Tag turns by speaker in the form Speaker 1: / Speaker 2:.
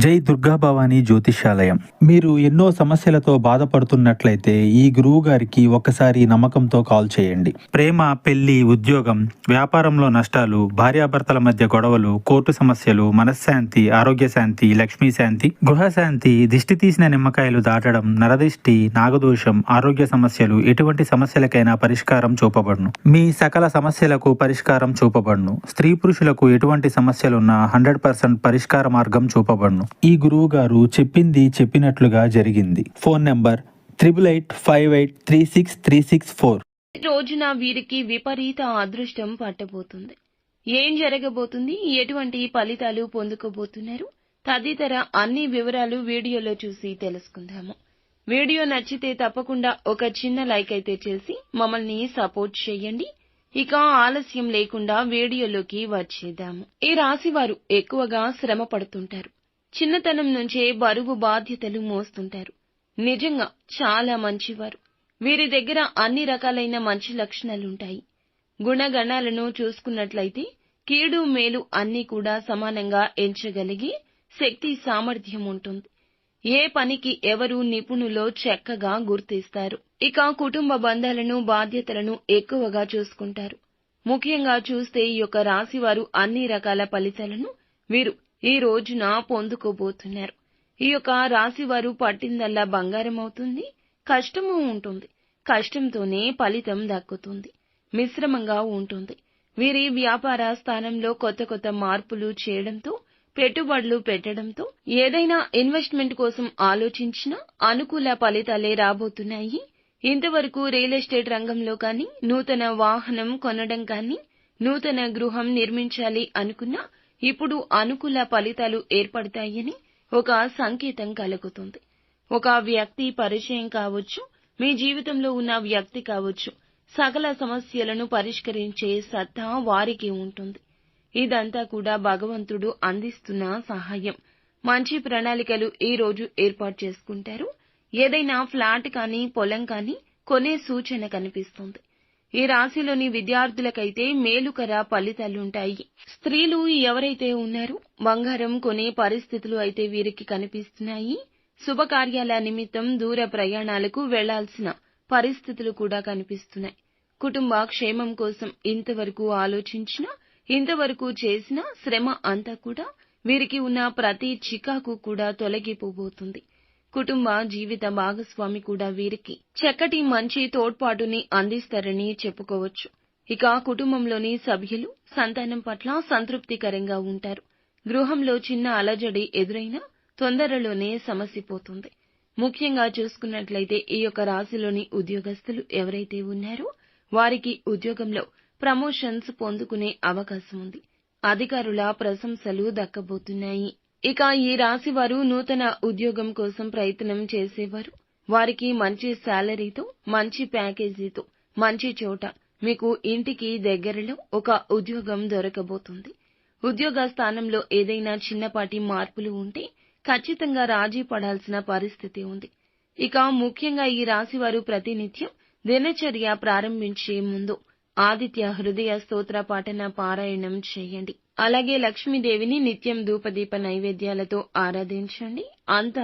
Speaker 1: జై దుర్గా భవానీ జ్యోతిష్యాలయం. మీరు ఎన్నో సమస్యలతో బాధపడుతున్నట్లయితే ఈ గురువు గారికి ఒక్కసారి నమ్మకంతో కాల్ చేయండి. ప్రేమ, పెళ్లి, ఉద్యోగం, వ్యాపారంలో నష్టాలు, భార్యాభర్తల మధ్య గొడవలు, కోర్టు సమస్యలు, మనశ్శాంతి, ఆరోగ్య శాంతి, లక్ష్మీ శాంతి, గృహశాంతి, దిష్టి తీసిన నిమ్మకాయలు దాటడం, నరదిష్టి, నాగదోషం, ఆరోగ్య సమస్యలు, ఎటువంటి సమస్యలకైనా పరిష్కారం చూపబడును. మీ సకల సమస్యలకు పరిష్కారం చూపబడును. స్త్రీ పురుషులకు ఎటువంటి సమస్యలున్నా 100% పరిష్కార మార్గం చూపబడును. ఈ గురువు గారు చెప్పింది చెప్పినట్లుగా జరిగింది. Phone number 8858536364.
Speaker 2: రోజున వీరికి విపరీత అదృష్టం పట్టబోతుంది. ఏం జరగబోతుంది, ఎటువంటి ఫలితాలు పొందుకోబోతున్నారు తదితర అన్ని వివరాలు వీడియోలో చూసి తెలుసుకుందాము. వీడియో నచ్చితే తప్పకుండా ఒక చిన్న లైక్ అయితే చేసి మమ్మల్ని సపోర్ట్ చేయండి. ఇక ఆలస్యం లేకుండా వీడియోలోకి వచ్చేద్దాము. ఈ రాశి వారు ఎక్కువగా శ్రమ పడుతుంటారు. చిన్నతనం నుంచే బరువు బాధ్యతలు మోస్తుంటారు. నిజంగా చాలా మంచివారు. వీరి దగ్గర అన్ని రకాలైన మంచి లక్షణాలుంటాయి. గుణగణాలను చూసుకున్నట్లయితే కీడు మేలు అన్నీ కూడా సమానంగా ఎంచగలిగే శక్తి సామర్థ్యం ఉంటుంది. ఏ పనికి ఎవరు నిపుణులో చక్కగా గుర్తిస్తారు. ఇక కుటుంబ బంధాలను బాధ్యతలను ఎక్కువగా చూసుకుంటారు. ముఖ్యంగా చూస్తే ఈ యొక్క రాశి వారు అన్ని రకాల ఫలితాలను వీరు ఈ రోజున పొందుకోబోతున్నారు. ఈ యొక్క రాశి వారు పట్టిందల్లా బంగారం అవుతుంది. కష్టము ఉంటుంది. కష్టంతోనే ఫలితం దక్కుతుంది. మిశ్రమంగా ఉంటుంది. వీరి వ్యాపార స్థానంలో కొత్త కొత్త మార్పులు చేయడంతో, పెట్టుబడులు పెట్టడంతో, ఏదైనా ఇన్వెస్ట్మెంట్ కోసం ఆలోచించినా అనుకూల ఫలితాలే రాబోతున్నాయి. ఇంతవరకు రియల్ ఎస్టేట్ రంగంలో కానీ, నూతన వాహనం కొనడం కానీ, నూతన గృహం నిర్మించాలి అనుకున్నా ఇప్పుడు అనుకూల ఫలితాలు ఏర్పడతాయని ఒక సంకేతం కలుగుతుంది. ఒక వ్యక్తి పరిచయం కావచ్చు, మీ జీవితంలో ఉన్న వ్యక్తి కావచ్చు, సకల సమస్యలను పరిష్కరించే సత్తా వారికి ఉంటుంది. ఇదంతా కూడా భగవంతుడు అందిస్తున్న సహాయం. మంచి ప్రణాళికలు ఈ రోజు ఏర్పాటు చేసుకుంటారు. ఏదైనా ఫ్లాట్ కానీ పొలం కానీ కొనే సూచన కనిపిస్తుంది. ఈ రాశిలోని విద్యార్థులకైతే మేలుకర ఫలితాలుంటాయి. స్త్రీలు ఎవరైతే ఉన్నారో బంగారం కొనే పరిస్థితులు అయితే వీరికి కనిపిస్తున్నాయి. శుభకార్యాల నిమిత్తం దూర ప్రయాణాలకు వెళ్లాల్సిన పరిస్థితులు కూడా కనిపిస్తున్నాయి. కుటుంబ క్షేమం కోసం ఇంతవరకు ఆలోచించినా, ఇంతవరకు చేసిన శ్రమ అంతా కూడా వీరికి ఉన్న ప్రతి చికాకు కూడా తొలగిపోబోతుంది. కుటుంబ జీవిత భాగస్వామి కూడా వీరికి చక్కటి మంచి తోడ్పాటుని అందిస్తారని చెప్పుకోవచ్చు. ఇక కుటుంబంలోని సభ్యులు సంతానం పట్ల సంతృప్తికరంగా ఉంటారు. గృహంలో చిన్న అలజడి ఎదురైనా తొందరలోనే సమసిపోతుంది. ముఖ్యంగా చూసుకున్నట్లయితే ఈ యొక్క రాశిలోని ఉద్యోగస్తులు ఎవరైతే ఉన్నారో వారికి ఉద్యోగంలో ప్రమోషన్స్ పొందుకునే అవకాశం ఉంది. అధికారుల ప్రశంసలు దక్కబోతున్నాయి. ఇక ఈ రాశి వారు నూతన ఉద్యోగం కోసం ప్రయత్నం చేసేవారు. వారికి మంచి శాలరీతో, మంచి ప్యాకేజీతో, మంచి చోట మీకు ఇంటికి దగ్గరలో ఒక ఉద్యోగం దొరకబోతుంది. ఉద్యోగ స్థానంలో ఏదైనా చిన్నపాటి మార్పులు ఉంటే ఖచ్చితంగా రాజీ పడాల్సిన పరిస్థితి ఉంది. ఇక ముఖ్యంగా ఈ రాశి వారు ప్రతినిత్యం దినచర్య ప్రారంభించే ముందు ఆదిత్య హృదయ స్తోత్ర పాఠన పారాయణం చేయండి. అలాగే లక్ష్మీదేవిని నిత్యం ధూపదీప నైవేద్యాలతో ఆరాధించండి. అంతా